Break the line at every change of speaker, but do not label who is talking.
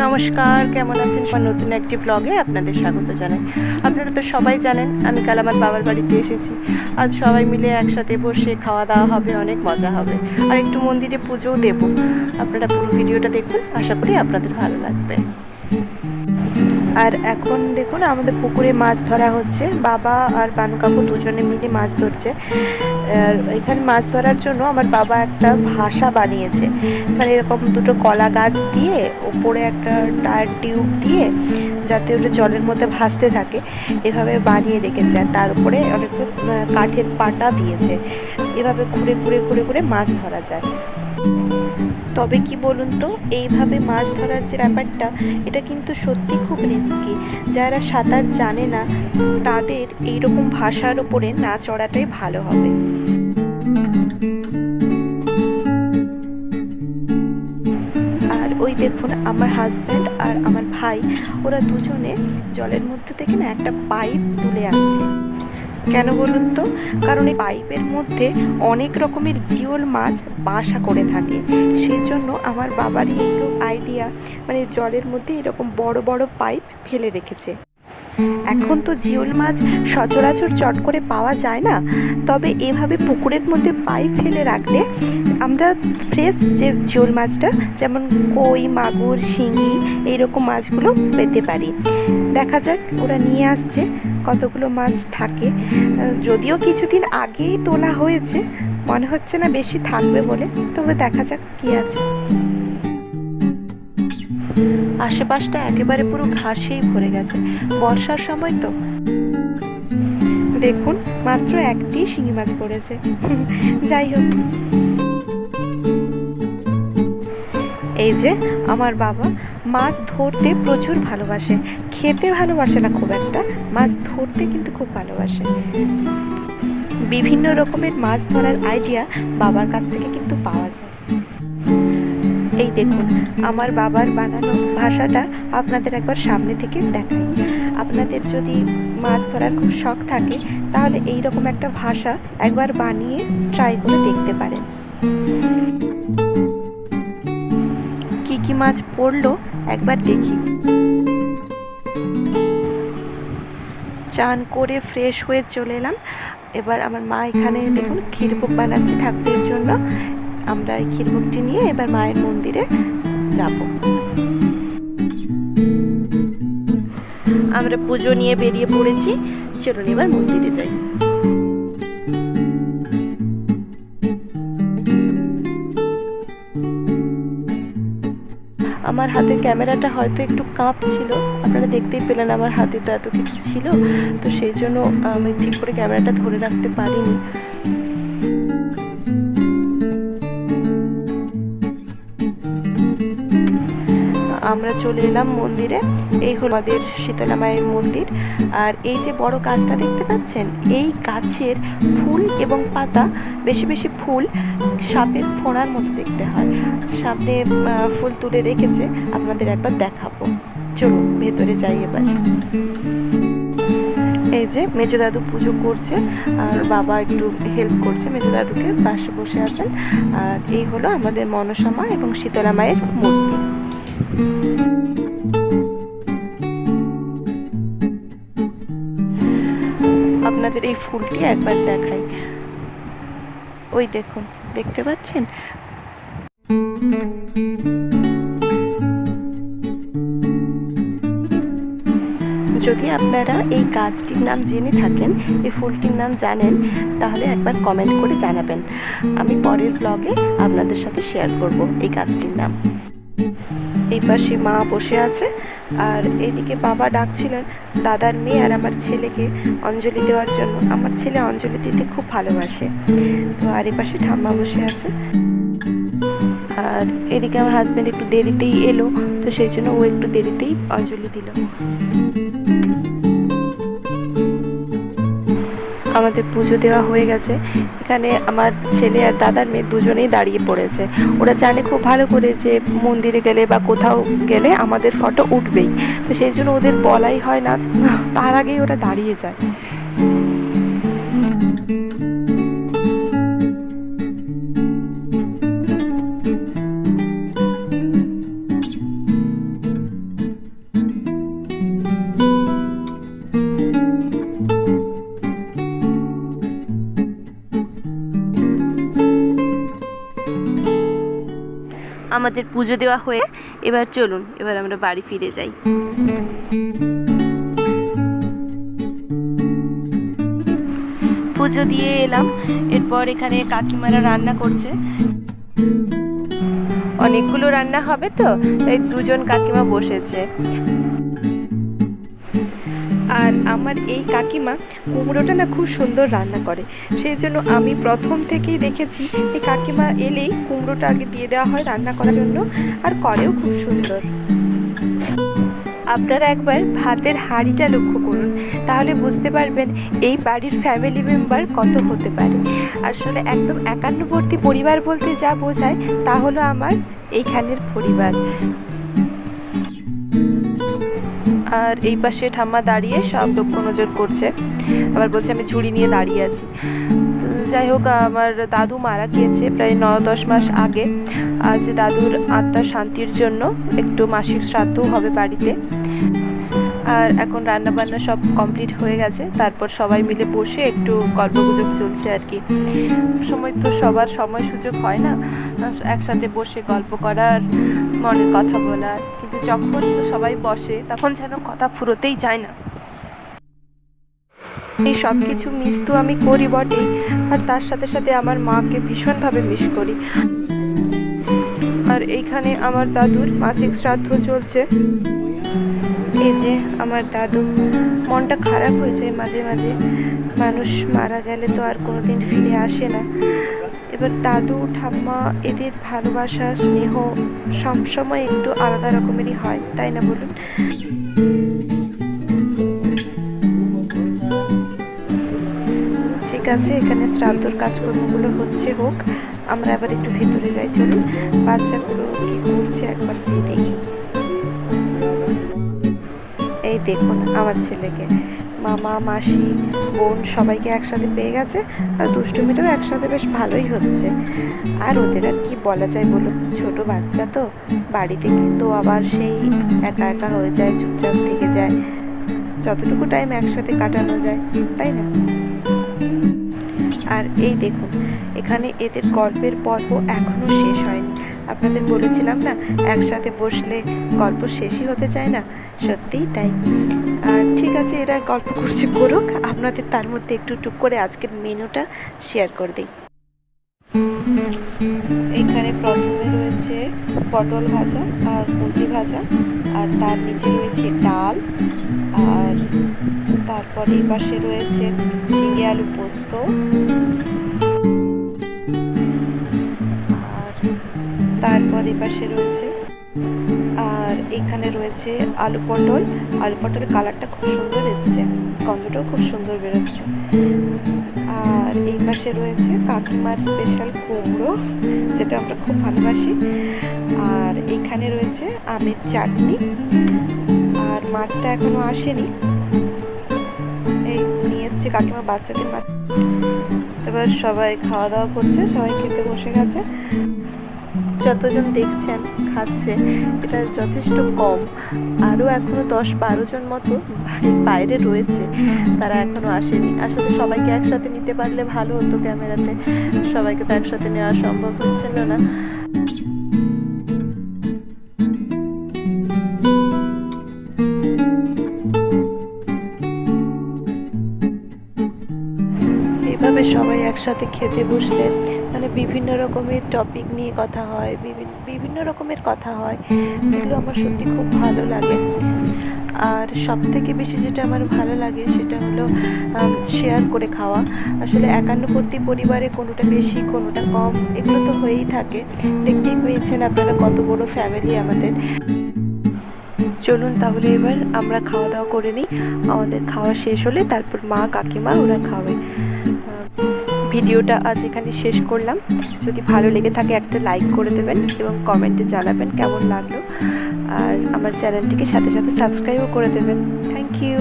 নমস্কার, কেমন আছেন? নতুন একটি ব্লগে আপনাদের স্বাগত জানাই। আপনারা তো সবাই জানেন আমি কাল আমার বাবার বাড়িতে এসেছি। আজ সবাই মিলে একসাথে বসে খাওয়া দাওয়া হবে, অনেক মজা হবে, আর একটু মন্দিরে পুজোও দেব। আপনারা পুরো ভিডিওটা দেখুন, আশা করি আপনাদের ভালো লাগবে। আর এখন দেখুন আমাদের পুকুরে মাছ ধরা হচ্ছে। বাবা আর বানু কাকু দুজনে মিলে মাছ ধরছে। আর এখানে মাছ ধরার জন্য আমার বাবা একটা ভাসা বানিয়েছে, মানে এরকম দুটো কলা গাছ দিয়ে ওপরে একটা টায়ার টিউব দিয়ে যাতে ওটা জলের মধ্যে ভাসতে থাকে এভাবে বানিয়ে রেখেছে। আর তার উপরে অনেকগুলো কাঠের পাটা দিয়েছে। এভাবে ঘুরে ঘুরে ঘুরে ঘুরে মাছ ধরা যায়। তবে কি বলুন তো, এইভাবে মাছ ধরার যে ব্যাপারটা, এটা কিন্তু সত্যি খুব রিস্কি। যারা সাঁতার জানে না তাদের এইরকম ভাষার উপরে না চড়াটাই ভালো হবে। আর ওই দেখুন আমার হাজব্যান্ড আর আমার ভাই, ওরা দুজনে জলের মধ্যে থেকে না একটা পাইপ তুলে আনছে। কেন বলুন তো? কারণ এই পাইপের মধ্যে অনেক রকমের জিওল মাছ বাসা করে থাকে। সেই জন্য আমার বাবারই একটু আইডিয়া, মানে জলের মধ্যে এরকম বড় বড় পাইপ ফেলে রেখেছে। এখন তো জিওল মাছ সচরাচর চট করে পাওয়া যায় না, তবে এভাবে পুকুরের মধ্যে পাইপ ফেলে রাখলে আমরা ফ্রেশ যে জিওল মাছটা, যেমন কই, মাগুর, শিঙি, এইরকম মাছগুলো পেতে পারি। দেখা যাক, ওরা নিয়ে আসছে কতগুলো মাছ থাকে। যদিও কিছুদিন আগেই তোলা হয়েছে, মনে হচ্ছে না বেশি থাকবে বলে, তবে দেখা যাক কি আছে। আশেপাশটা একেবারে পুরো ঘাসেই ভরে গেছে, বর্ষার সময় তো। দেখুন মাত্র একটি শিঙি মাছ পড়েছে। যাই হোক, এই যে আমার বাবা মাছ ধরতে প্রচুর ভালোবাসে, খেতে ভালোবাসে না খুব একটা, মাছ ধরতে কিন্তু খুব ভালোবাসে। বিভিন্ন রকমের মাছ ধরার আইডিয়া বাবার কাছ থেকে কিন্তু পাওয়া যায়। এই দেখুন আমার বাবার বানানো ভাষাটা আপনাদের একবার সামনে থেকে দেখাই। আপনাদের যদি মাছ ধরার খুব শখ থাকে তাহলে এই রকম একটা ভাষা একবার বানিয়ে ট্রাই করে দেখতে পারেন। কি কি মাছ পড়লো একবার দেখি। চান করে ফ্রেশ হয়ে চলে এলাম। এবার আমার মা এখানে দেখুন ক্ষীরভোগ বানাচ্ছে ঠাকুরের জন্য। আমরা এই ক্ষীরভোগটি নিয়ে এবার মায়ের মন্দিরে যাব। আমরা পুজো নিয়ে বেরিয়ে পড়েছি, চলুন এবার মন্দিরে যাই। আমার হাতের ক্যামেরাটা হয়তো একটু কাঁপছিল, আপনারা দেখতেই পেলেন আমার হাতে তো এত কিছু ছিল, তো সেই জন্য আমি ঠিক করে ক্যামেরাটা ধরে রাখতে পারিনি। আমরা চলে এলাম মন্দিরে। এই হলো আমাদের শীতলা মায়ের মন্দির। আর এই যে বড় গাছটা দেখতে পাচ্ছেন, এই গাছের ফুল এবং পাতা, বেশি বেশি ফুল সাপের ফোঁড়ার মতো দেখতে হয়। সামনে ফুল তুলে রেখেছে, আপনাদের একবার দেখাবো। চলুন ভেতরে যাই এবার। এই যে মেজো দাদু পুজো করছে আর বাবা একটু হেল্প করছে মেজো দাদুকে, পাশে বসে আছেন। আর এই হলো আমাদের মনসা মা এবং শীতলা মায়ের মূর্তি। আপনাদের এই ফুলটি একবার দেখাই। ওই দেখুন, দেখতে পাচ্ছেন? যদি আপনারা এই গাছটির নাম জেনে থাকেন, এই ফুলটির নাম জানেন, তাহলে একবার কমেন্ট করে জানাবেন। আমি পরের ব্লগে আপনাদের সাথে শেয়ার করব এই গাছটির নাম। এই পাশে মা বসে আছে, আর এইদিকে বাবা ডাকছিলেন দাদার মেয়ে আর আমার ছেলেকে অঞ্জলি দেওয়ার জন্য। আমার ছেলে অঞ্জলি দিতে খুব ভালোবাসে, তো আর এই পাশে ঠাম্মা বসে আছে। আর এদিকে আমার হাজব্যান্ড একটু দেরিতেই এলো, তো সেই জন্য ও একটু দেরিতেই অঞ্জলি দিল। আমাদের পুজো দেওয়া হয়ে গেছে। এখানে আমার ছেলে আর দাদার মেয়ে দুজনেই দাঁড়িয়ে পড়েছে। ওরা জানে খুব ভালো করে যে মন্দিরে গেলে বা কোথাও গেলে আমাদের ফটো উঠবেই, তো সেই জন্য ওদের বলাই হয় না, তার আগেই ওরা দাঁড়িয়ে যায়। আমাদের পুজো দেওয়া হয়ে এবার চলুন এবার আমরা বাড়ি ফিরে যাই। পুজো দিয়ে এলাম, এরপর এখানে কাকিমারা রান্না করছে। অনেকগুলো রান্না হবে তো তাই দুজন কাকিমা বসেছে। আর আমার এই কাকিমা কুমড়োটা না খুব সুন্দর রান্না করে, সেই জন্য আমি প্রথম থেকেই দেখেছি এই কাকিমা এলেই কুমড়োটা আগে দিয়ে দেওয়া হয় রান্না করার জন্য, আর করেও খুব সুন্দর। আপনারা একবার ভাতের হাঁড়িটা লক্ষ্য করুন, তাহলে বুঝতে পারবেন এই বাড়ির ফ্যামিলি মেম্বার কত হতে পারে। আসলে একদম একান্নবর্তী পরিবার বলতে যা বোঝায় তা হলো আমার এইখানের পরিবার। আর এই পাশে ঠাম্মা দাঁড়িয়ে সব লক্ষ্য নজর করছে, আবার বলছে আমি ঝুড়ি নিয়ে দাঁড়িয়ে আছি। যাই হোক, আমার দাদু মারা গিয়েছে প্রায় 9-10 মাস আগে। আজ দাদুর আত্মার শান্তির জন্য একটু মাসিক শ্রাদ্ধও হবে বাড়িতে। আর এখন রান্নাবান্না সব কমপ্লিট হয়ে গেছে, তারপর সবাই মিলে বসে একটু গল্পগুজব চলছে আর কি। সময় তো সবার সময় সুযোগ হয় না একসাথে বসে গল্প করার, মনের কথা বলার, কিন্তু যখন সবাই বসে তখন যেন কথা ফুরোতেই যায় না। এই সব কিছু মিস তো আমি করি বটেই, আর তার সাথে সাথে আমার মাকে ভীষণভাবে মিস করি। আর এইখানে আমার দাদুর মাসিক শ্রাদ্ধ চলছে। এই যে আমার দাদু, মনটা খারাপ হয়ে যায় মাঝে মাঝে, মানুষ মারা গেলে তো আর কোনোদিন ফিরে আসে না। এবার দাদু ঠাম্মা এদের ভালোবাসা স্নেহ সবসময় একটু আলাদা রকমেরই হয়, তাই না বলুন? ঠিক আছে, এখানে শ্রাদ্ধর কাজকর্মগুলো হচ্ছে, হোক। আমরা আবার একটু ভেতরে যাই, চলুন। বাচ্চাগুলো কি করছে একবার যেয়ে দেখি। এই দেখুন আমার ছেলেকে মামা, মাসি, বোন সবাইকে একসাথে পেয়ে গেছে, আর দুষ্টুমিটাও একসাথে বেশ ভালোই হচ্ছে। আর ওদের আর কি বলা যায় বলুন, ছোট বাচ্চা তো, বাড়িতে কিন্তু আবার সেই একা একা হয়ে যায়, চুপচাপ থেকে যায়। যতটুকু টাইম একসাথে কাটানো যায়, তাই না? আর এই দেখুন, এখানে এদের গল্পের পর্ব এখনো শেষ হয়নি। আপনাদের বলেছিলাম না, একসাথে বসলে গল্প শেষই হতে চায় না, সত্যিই তাই। আর ঠিক আছে, এরা গল্প করছে করুক, আপনাদের তার মধ্যে একটু টুক করে আজকের মেনুটা শেয়ার করে দিই। এখানে প্রথমে রয়েছে পটল ভাজা আর কুঁদরি ভাজা, আর তার নিচে রয়েছে ডাল, আর তারপর এই পাশে রয়েছে ঝিঙে আলু পোস্ত, আর তারপর এই পাশে রয়েছে, আর এখানে রয়েছে আলু পটলের কালারটা খুব সুন্দর এসছে, গন্ধটাও খুব সুন্দর বেরোচ্ছে। আর এই পাশে রয়েছে কাকিমার স্পেশাল কুমড়ো, যেটা আমরা খুব ভালোবাসি। আর এখানে রয়েছে আমের চাটনি, আর মাছটা এখনো আসেনি, এই নিয়ে এসছে কাকিমা বাচ্চাদের মাছ। এবার সবাই খাওয়া দাওয়া করছে, সবাই খেতে বসে গেছে। যতজন দেখছেন খাচ্ছে এটা যথেষ্ট কম, আরও এখনও 10-12 জন মতো বাড়ির বাইরে রয়েছে, তারা এখনও আসেনি। আসলে সবাইকে একসাথে নিতে পারলে ভালো হতো ক্যামেরাতে, সবাইকে তো একসাথে নেওয়া সম্ভব হচ্ছিল না। এভাবে সবাই একসাথে খেতে বসলে মানে বিভিন্ন রকমের টপিক নিয়ে কথা হয়, বিভিন্ন রকমের কথা হয়, যেগুলো আমার সত্যি খুব ভালো লাগে। আর সব থেকে বেশি যেটা আমার ভালো লাগে সেটা হলো শেয়ার করে খাওয়া। আসলে একান্নবর্তী পরিবারে কোনোটা বেশি কোনোটা কম এগুলো তো হয়েই থাকে, দেখতেই পেয়েছেন আপনারা কত বড় ফ্যামিলি আমাদের। চলুন তাহলে এবার আমরা খাওয়া দাওয়া করে নিই, আমাদের খাওয়া শেষ হলে তারপর মা কাকিমা ওরা খাবে। ভিডিওটা আজ এখানে শেষ করলাম। যদি ভালো লেগে থাকে একটা লাইক করে দেবেন এবং কমেন্টে জানাবেন কেমন লাগলো, আর আমার চ্যানেলটিকে সাথে সাথে সাবস্ক্রাইবও করে দেবেন। Thank you.